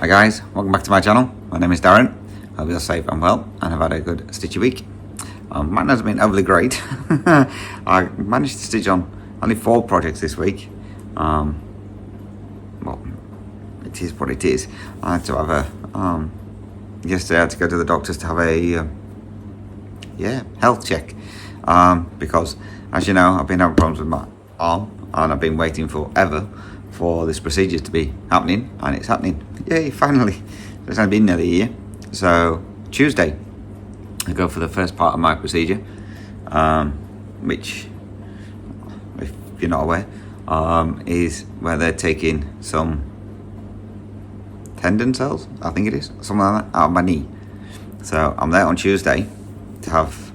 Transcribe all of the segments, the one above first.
guys, welcome back to my channel. My name is Darren. Hope you're safe and well and have had a good stitchy week. Mine hasn't been overly great. I managed to stitch on only 4 projects this week. Well, it is what it is. I had to have a yesterday I had to go to the doctors to have a health check, because as you know, I've been having problems with my arm and I've been waiting forever for this procedure to be happening, and it's happening. Yay, finally. It's only been nearly a year. So Tuesday I go for the first part of my procedure, which, if you're not aware, is where they're taking some tendon cells, I think it is, something like that, out of my knee. So I'm there on Tuesday to have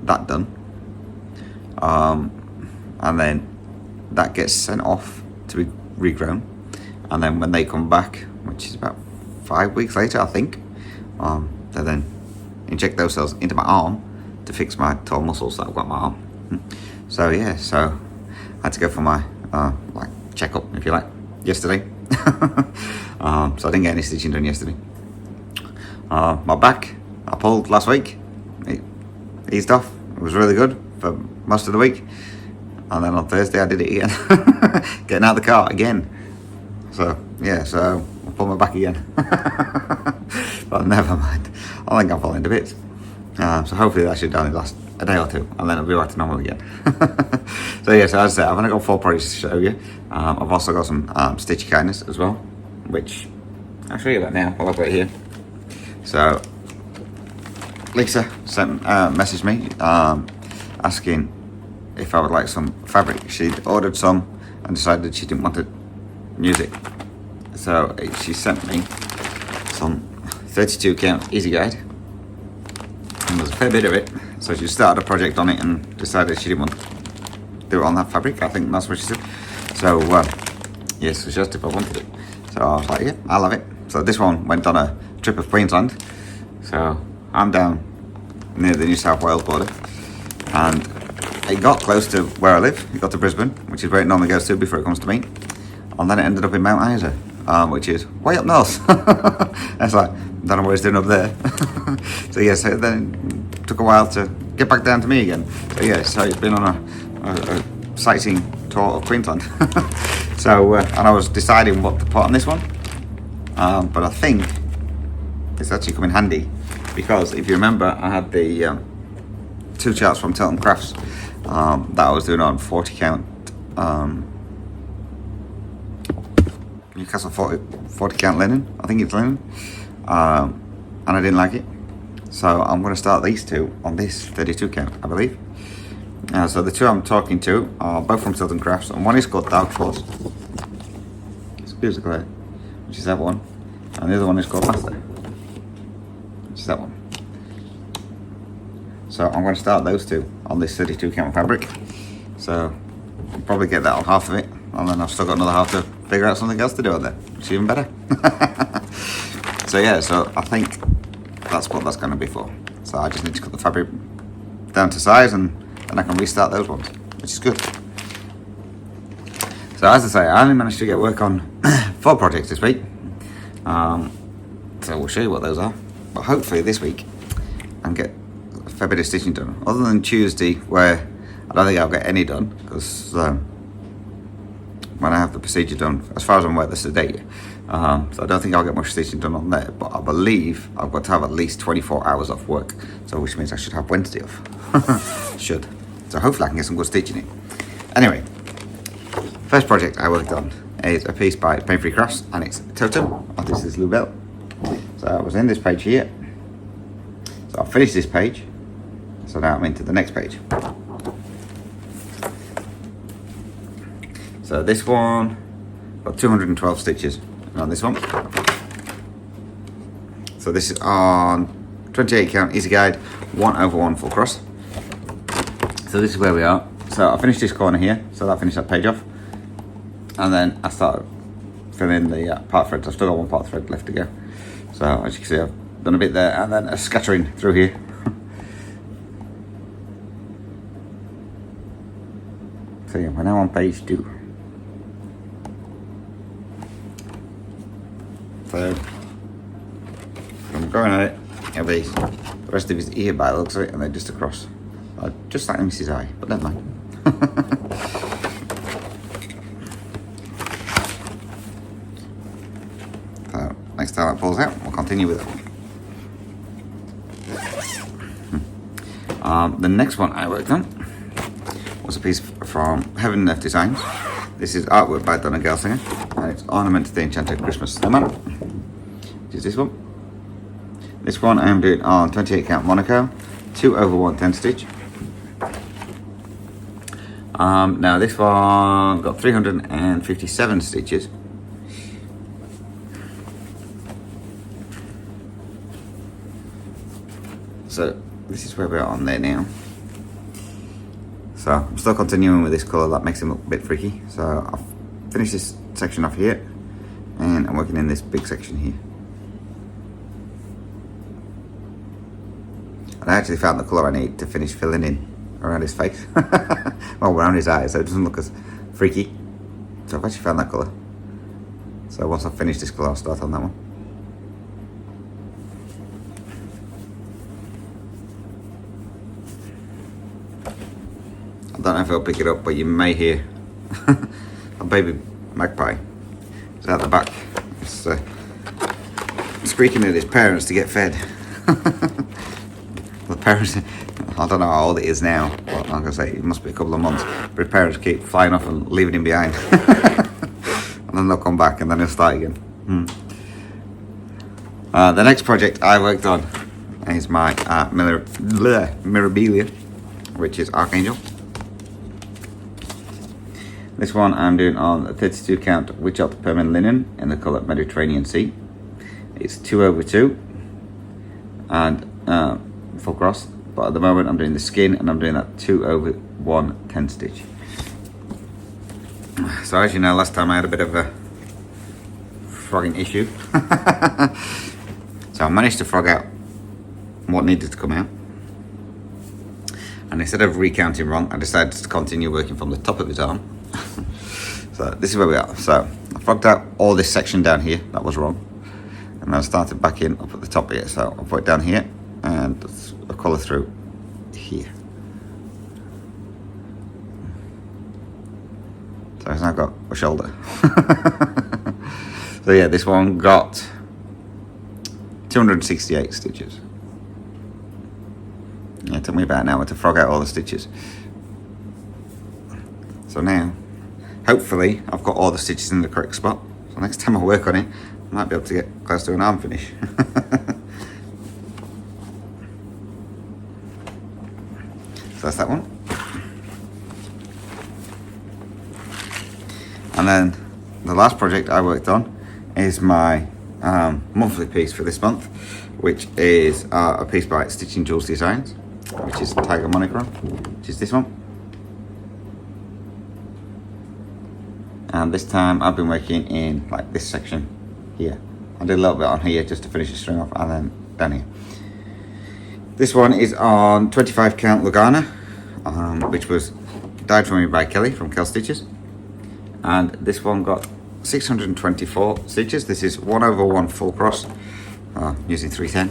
that done, and then that gets sent off to be regrown, and then when they come back, which is about 5 weeks later, I think, they then inject those cells into my arm to fix my torn muscles that I've got in my arm. So yeah, so I had to go for my checkup, if you like, yesterday. So I didn't get any stitching done yesterday. My back I pulled last week. It eased off. It was really good for most of the week, and then on Thursday I did it again. Getting out of the car again. So yeah, so I pulled my back again. But never mind, I think I'm falling to bits. So hopefully that should only last a day or two, and then it'll be back to normal again. So yeah, so as I said, I've only got 4 projects to show you. I've also got some stitchy kindness as well, which I'll show you that now while I've got it here. So Lisa messaged me asking if I would like some fabric. She'd ordered some and decided she didn't want to use it. So she sent me some 32 count easy guide, and there's a fair bit of it. So she started a project on it and decided she didn't want to do it on that fabric. I think that's what she said. So yes, so she asked if I wanted it. So I was like, yeah, I'll have it. So this one went on a trip of Queensland. So I'm down near the New South Wales border, and it got close to where I live. It got to Brisbane, which is where it normally goes to before it comes to me. And then it ended up in Mount Isa, which is way up north. It's like, don't know what it's doing up there. So yeah, so then it took a while to get back down to me again. So yeah, so it's been on a sightseeing tour of Queensland. So and I was deciding what to put on this one, but I think it's actually come in handy, because if you remember, I had the 2 charts from Tilton Crafts that I was doing on 40 count Newcastle 40 count linen, I think it's linen, and I didn't like it, so I'm going to start these 2 on this 32 count, I believe. So the 2 I'm talking to are both from Tilton Crafts, and one is called Dark Force, excuse the glare, which is that one, and the other one is called Master, which is that one. So I'm going to start those 2 on this 32 count fabric. So I'll probably get that on half of it, and then I've still got another half to figure out something else to do on there, which is even better. So yeah, so I think that's what that's going to be for. So I just need to cut the fabric down to size, and then I can restart those ones, which is good. So as I say, I only managed to get work on 4 projects this week. So we'll show you what those are. But hopefully this week I can get a fair bit of stitching done. Other than Tuesday, where I don't think I'll get any done, because when I have the procedure done, as far as I'm aware, this is the date. So I don't think I'll get much stitching done on there, but I believe I've got to have at least 24 hours off work, so which means I should have Wednesday off. Should. So hopefully I can get some good stitching in. Anyway, first project I worked on is a piece by Pain Free Crafts, and it's Totem. And this is Lubelle. So I was in this page here. So I finished this page. So now I'm into the next page. So this one got 212 stitches on this one. So this is on 28 count easy guide, 1/1 full cross. So this is where we are. So I finished this corner here, so that finished that page off, and then I started filling the part threads. I've still got 1 part thread left to go. So as you can see, I've done a bit there, and then a scattering through here. So yeah, we're now on page 2. So going at it, it'll be the rest of his ear by the looks of it, and then just across. Just like Mrs. Eye, but never mind. So next time that pulls out, we'll continue with it. The next one I worked on was a piece from Heaven and Earth Designs. This is artwork by Donna Gelsinger, and it's Ornament to the Enchanted Christmas Snowman, which is this one. This one I am doing on 28 count Monaco, 2/1 10 stitch. Now this one got 357 stitches. So this is where we are on there now. So I'm still continuing with this colour, that makes it look a bit freaky. So I've finished this section off here, and I'm working in this big section here. And I actually found the colour I need to finish filling in around his face. Well, around his eyes, so it doesn't look as freaky. So I've actually found that colour. So once I've finished this colour, I'll start on that one. I don't know if I'll pick it up, but you may hear a baby magpie. It's out the back. It's screeching at his parents to get fed. The parents, I don't know how old it is now, but I'm gonna say it must be a couple of months. But his parents keep flying off and leaving him behind. And then they'll come back and then he'll start again. The next project I worked on is my Mirabilia, which is Archangel. This one I'm doing on a 32 count Witch Elf Permanent Linen in the colour Mediterranean Sea. It's 2/2 and full cross, but at the moment I'm doing the skin and I'm doing that 2/1 10 stitch. So as you know, last time I had a bit of a frogging issue. So I managed to frog out what needed to come out. And instead of recounting wrong, I decided to continue working from the top of his arm. So this is where we are. So I frogged out all this section down here that was wrong, and then I started back in up at the top here. So I'll put it down here and a colour through here. So it's now got a shoulder. So yeah, this one got 268 stitches. Yeah, it took me about an hour to frog out all the stitches. So now, hopefully, I've got all the stitches in the correct spot. So next time I work on it, I might be able to get close to an arm finish. So that's that one. And then the last project I worked on is my monthly piece for this month, which is a piece by Stitching Jules Designs, which is Tiger Monochrome, which is this one. And this time I've been working in like this section here. I did a little bit on here just to finish the string off, and then down here. This one is on 25 count Lugana, which was dyed for me by Kelly from Kel Stitches. And this one got 624 stitches. This is 1/1 full cross, using 310.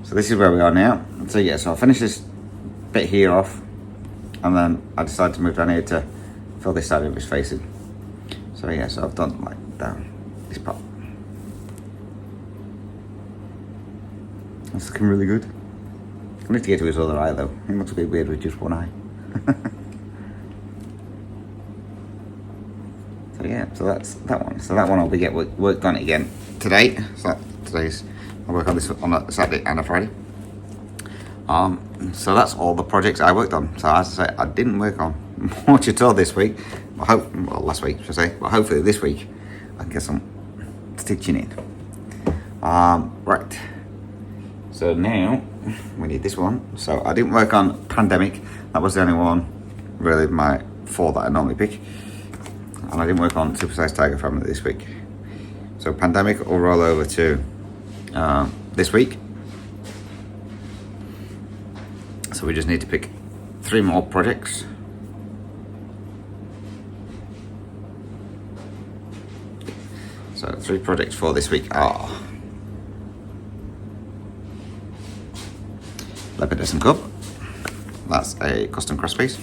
So this is where we are now. So yeah, so I'll finish this bit here off, and then I decided to move down here to fill this side of his face in. So yeah, so I've done like down this part. That's looking really good. I need to get to his other eye though. He looks a bit weird with just one eye. So yeah, so that's that one. So that one I'll be worked on again today. So I'll work on this on a Saturday and a Friday. So that's all the projects I worked on. So as I say, I didn't work on much at all this week. Well, last week, should I say? But hopefully this week I can get some stitching in. Right. So now we need this one. So I didn't work on Pandemic. That was the only one, really, my 4 that I normally pick. And I didn't work on Super Size Tiger Family this week. So Pandemic will roll over to this week. So we just need to pick 3 more projects. So 3 projects for this week are Leopardess Cub. That's a custom cross piece.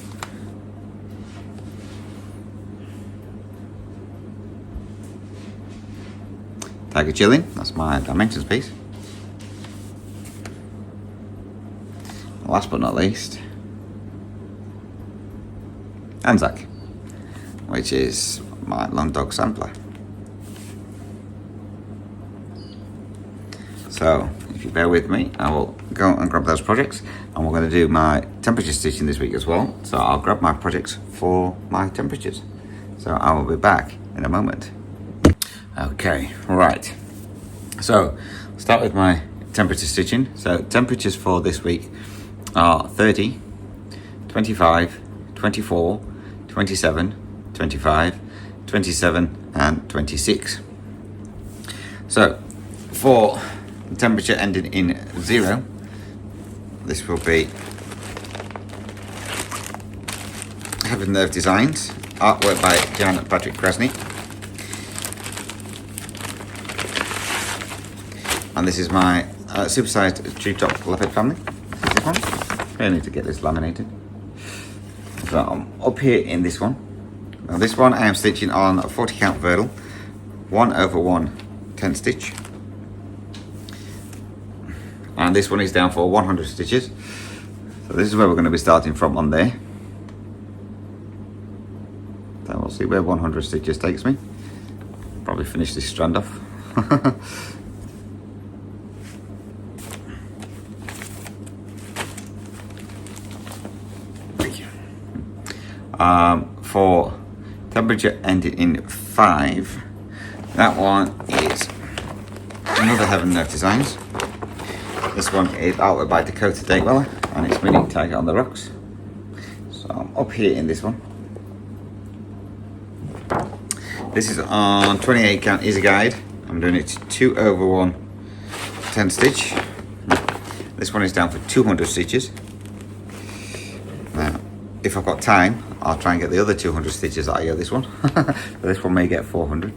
Tiger Chilling, that's my dimensions piece. Last but not least, Anzac, which is my Long Dog sampler. So, if you bear with me, I will go and grab those projects, and we're going to do my temperature stitching this week as well. So I'll grab my projects for my temperatures. So I will be back in a moment. Okay, right. So, start with my temperature stitching. So temperatures for this week are 30, 25, 24, 27, 25, 27 and 26. So for the temperature ending in 0, this will be Heaven Nerve Designs, artwork by Jan Patrick Krasny. And this is my supersized treetop leopard family. This one. I need to get this laminated. So I'm up here in this one. Now this one I am stitching on a 40 count Verdal, 1/1 10 stitch. And this one is down for 100 stitches. So this is where we're going to be starting from on there. So we'll see where 100 stitches takes me. Probably finish this strand off. For temperature ending in 5, that one is another Heaven Nerve Designs. This one is artwork by Dakota Dateweller, and it's Mini Tiger on the Rocks. So I'm up here in this one. This is on 28 count Easy Guide. I'm doing it 2/1 10 stitch. This one is down for 200 stitches. Now, if I've got time, I'll try and get the other 200 stitches out of this one. But this one may get 400.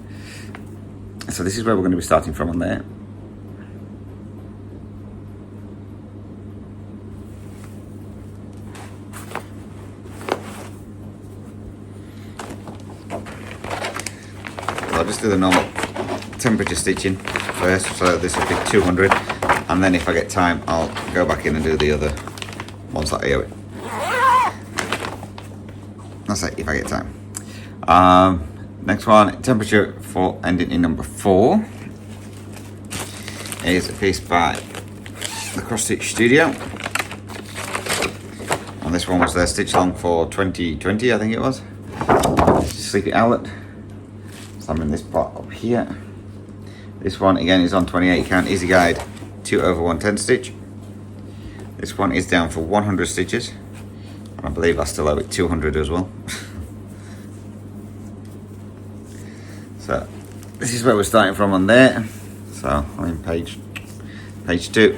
So this is where we're going to be starting from on there. So I'll just do the normal temperature stitching first. So this will be 200. And then if I get time, I'll go back in and do the other ones that I owe it. That's it, if I get time. Next one, temperature for ending in number 4 is a piece by the Cross Stitch Studio. And this one was their stitch long for 2020, I think it was. Sleepy Owlet. So I'm in this part up here. This one again is on 28 count Easy Guide, 2/1 10 stitch. This one is down for 100 stitches. I believe I still owe it 200 as well. So this is where we're starting from on there. So I'm in page 2.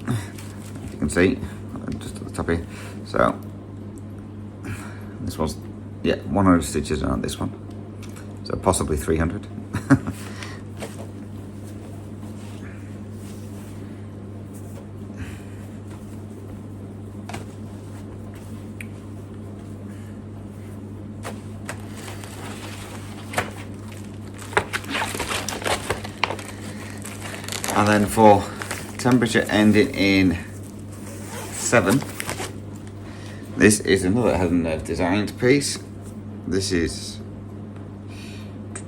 If you can see, just at the top here. So this was 100 stitches on this one. So possibly 300. And then for temperature ending in 7, this is another Heaven Nerve Designs piece. This is, if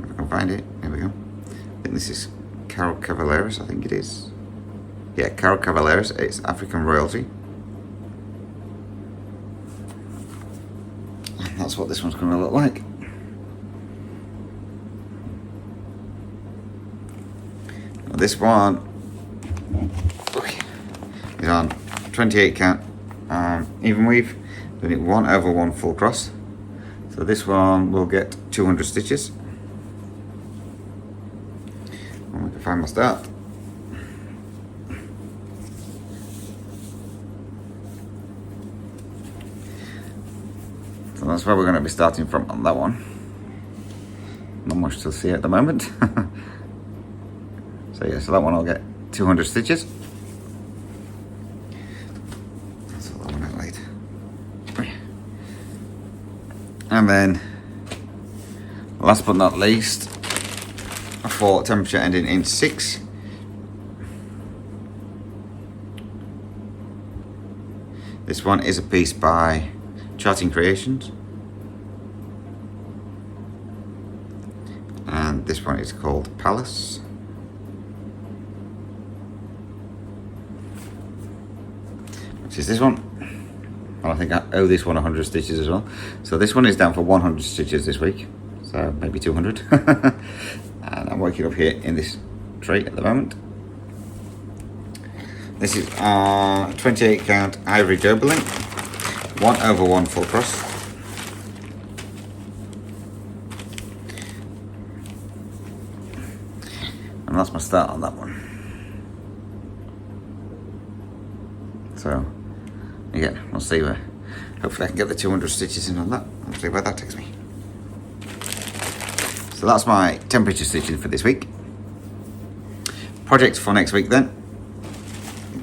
I can find it, here we go. I think this is Carol Cavaleras, I think it is. Yeah, Carol Cavaleras, it's African royalty. And that's what this one's going to look like. This one is on 28 count even weave, doing it 1/1 full cross. So this one will get 200 stitches. And we can find my start. So that's where we're going to be starting from on that one. Not much to see at the moment. So yeah, so that one will get 200 stitches. And then, last but not least, for temperature ending in 6, this one is a piece by Charting Creations, and this one is called Palace. Which is this one. And I think I owe this one 100 stitches as well. So this one is down for 100 stitches this week, so maybe 200. And I'm working up here in this tray at the moment. This is our 28 count ivory double link, 1/1 full cross. And that's my start on that one. So again, we'll see where, hopefully I can get the 200 stitches in on that. We'll see where that takes me. So that's my temperature stitching for this week. Project for next week then.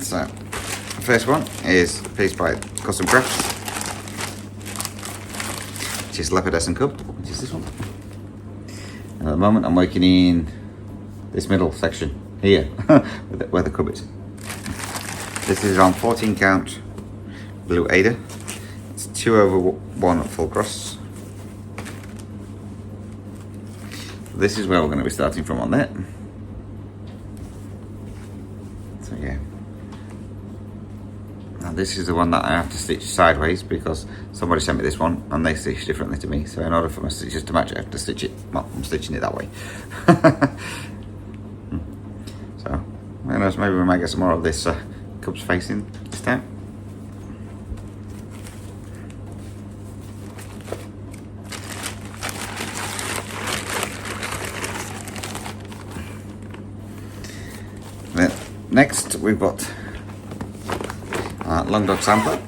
So the first one is a piece by Custom Crafts, which is Leopardess and Cub, which is this one. And at the moment I'm working in this middle section here, where the cub is. This is on 14 count blue Ada. It's 2/1 full cross. This is where we're going to be starting from on that. So yeah. Now this is the one that I have to stitch sideways because somebody sent me this one and they stitch differently to me. So in order for my stitches to match, I have to stitch it. Well, I'm stitching it that way. So who knows? Maybe we might get some more of this cub's facing this time. Then next we've got long dog sampler.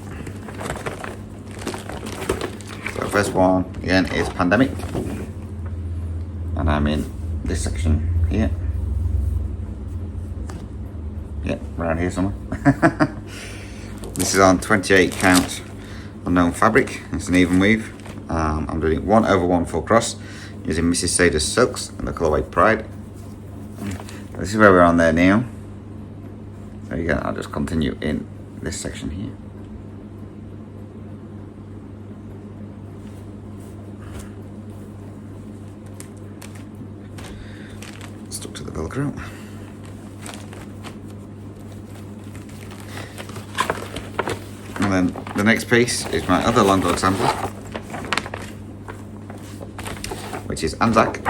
So first one again is Pandemic, and I'm in this section here. Yeah, around here somewhere. This is on 28 count unknown fabric. It's an even weave. I'm doing 1/1 full cross using Mrs. Sada's silks and the colourway Pride. This is where we're on there now. So again, I'll just continue in this section here. Stuck to the Velcro. And then the next piece is my other long dog sampler, which is Anzac.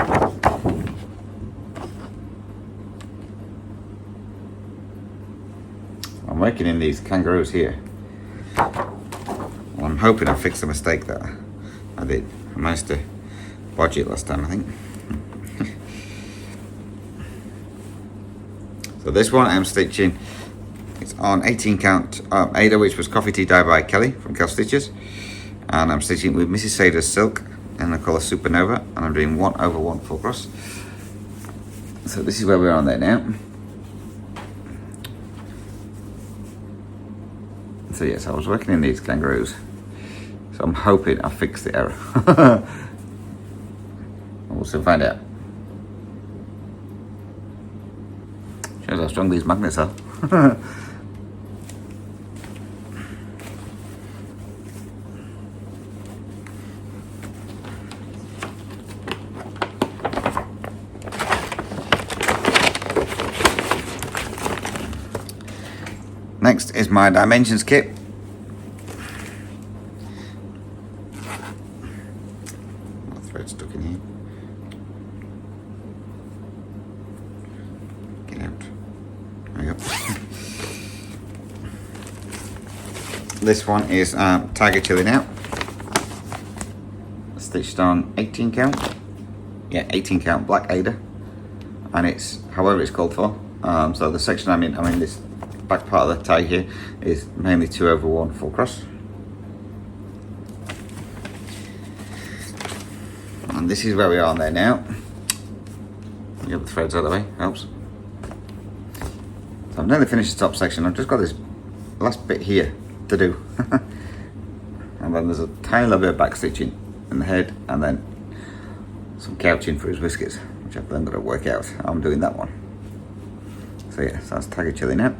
I'm working in these kangaroos here. Well, I'm hoping I fixed the mistake that I did. I managed to bodge it last time, I think. So this one I'm stitching, it's on 18 count Ada, which was Coffee Tea Dye by Kelly from Kel Stitches. And I'm stitching with Mrs. Sada's silk in the colour Supernova, and I'm doing 1/1 full cross. So this is where we're on there now. So yes, I was working in these kangaroos, so I'm hoping I fixed the error. We'll soon find out. Shows how strong these magnets are. Next is my dimensions kit. My thread stuck in here. Get out. There we go. This one is Tiger Chilling Out. Stitched on 18 count. Yeah, 18 count black Ada. And it's however it's called for. So the section I'm in this back part of the tie here is mainly 2/1 full cross, and this is where we are on there now. Get the threads out of the way, helps. So I've nearly finished the top section. I've just got this last bit here to do. And then there's a tiny little bit of back stitching in the head, and then some couching for his whiskers, which I've then got to work out how I'm doing that one. So yeah, so that's tiger chili now.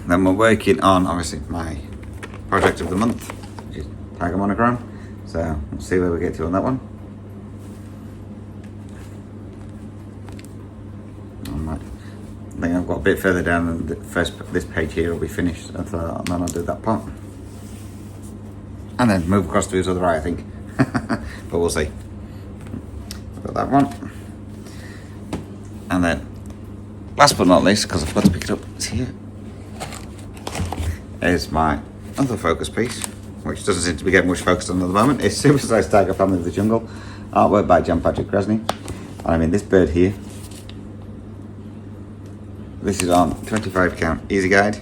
Then we're working on, obviously, my project of the month, which is tiger monochrome. So we'll see where we get to on that one. I think I've got a bit further down, and this page here will be finished, and then I'll do that part. And then move across to his other eye, I think. But we'll see. Got that one. And then, last but not least, because I forgot to pick it up, it's here, is my other focus piece, which doesn't seem to be getting much focus on at the moment. It's Super Sized Tiger Family of the Jungle, artwork by John Patrick Krasny. And I mean, this bird here, this is on 25 count easy guide.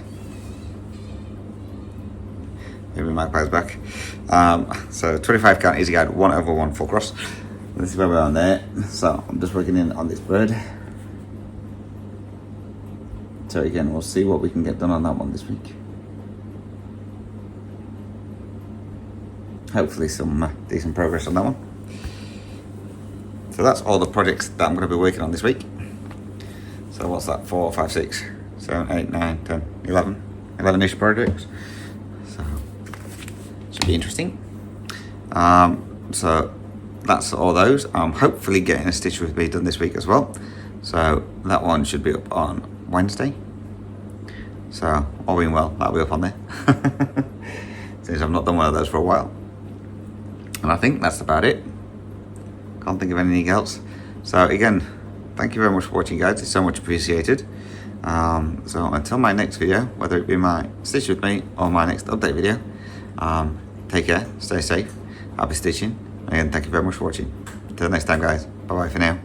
Maybe magpie's back. So 25 count easy guide, 1/1 full cross. This is where we're on there. So I'm just working in on this bird. So again, we'll see what we can get done on that one this week. Hopefully some decent progress on that one. So that's all the projects that I'm going to be working on this week. So what's that? 4, 5, 6, 7, 8, 9, 10, 11. 11-ish projects. So should be interesting. So that's all those. I'm hopefully getting a Stitch with Me done this week as well. So that one should be up on Wednesday. So all being well, that'll be up on there. Since I've not done one of those for a while. And I think that's about it. Can't think of anything else. So again, thank you very much for watching, guys. It's so much appreciated. So until my next video, whether it be my Stitch with Me or my next update video, take care, stay safe, happy stitching, and thank you very much for watching. Until next time, guys. Bye bye for now.